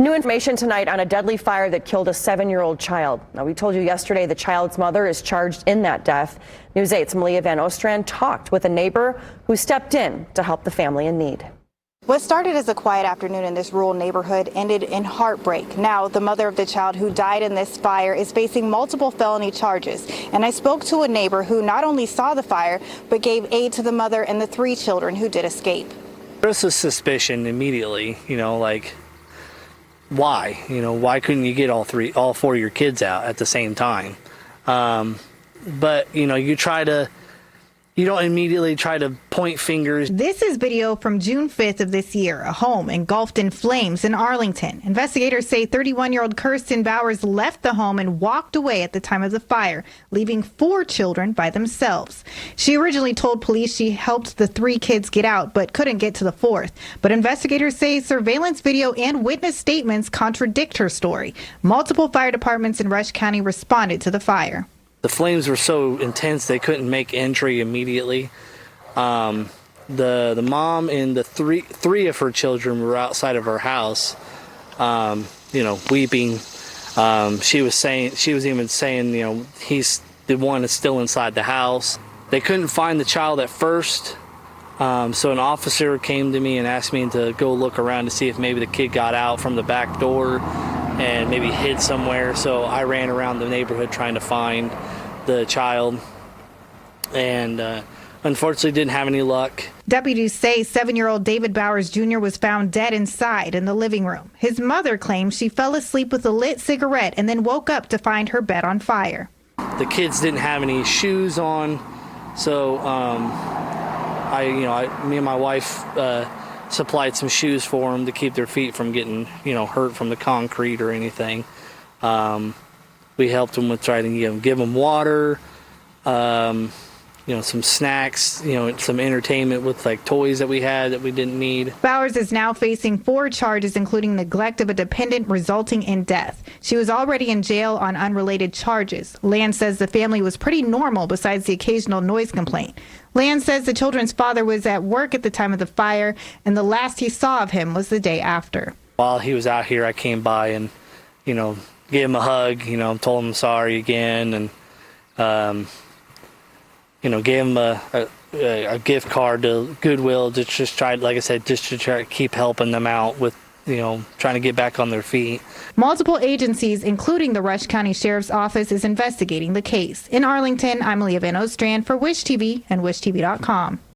New information tonight on a deadly fire that killed a 7-year-old child. Now, we told you yesterday the child's mother is charged in that death. News 8's Malia Van Ostrand talked with a neighbor who stepped in to help the family in need. What started as a quiet afternoon in this rural neighborhood ended in heartbreak. Now, the mother of the child who died in this fire is facing multiple felony charges. And I spoke to a neighbor who not only saw the fire, but gave aid to the mother and the 3 children who did escape. There's a suspicion immediately, like, why? Why couldn't you get all 4 of your kids out at the same time? But, you don't immediately try to point fingers. This is video from June 5th of this year. A home engulfed in flames in Arlington. Investigators say 31-year-old Kirsten Bowers left the home and walked away at the time of the fire, leaving 4 children by themselves. She originally told police she helped the 3 kids get out, but couldn't get to the 4th. But investigators say surveillance video and witness statements contradict her story. Multiple fire departments in Rush County responded to the fire. The flames were so intense they couldn't make entry immediately. The mom and the three of her children were outside of her house, weeping. She was even saying, he's the one that's still inside the house. They couldn't find the child at first, so an officer came to me and asked me to go look around to see if maybe the kid got out from the back door and maybe hid somewhere. So I ran around the neighborhood trying to find the child, and unfortunately didn't have any luck. Deputies say 7-year-old David Bowers Jr. was found dead inside in the living room. His mother claims she fell asleep with a lit cigarette and then woke up to find her bed on fire. The kids didn't have any shoes on, so me and my wife supplied some shoes for them to keep their feet from getting, hurt from the concrete or anything. We helped them with trying to give them water, some snacks, some entertainment with like toys that we had that we didn't need. Bowers is now facing 4 charges, including neglect of a dependent resulting in death. She was already in jail on unrelated charges. Land says the family was pretty normal besides the occasional noise complaint. Land says the children's father was at work at the time of the fire, and the last he saw of him was the day after. While he was out here, I came by and, gave him a hug, told him sorry again, and, gave him a gift card to Goodwill to just try, like I said, just to try to keep helping them out with, trying to get back on their feet. Multiple agencies, including the Rush County Sheriff's Office, is investigating the case. In Arlington, I'm Malia Van Ostrand for Wish TV and WishTV.com.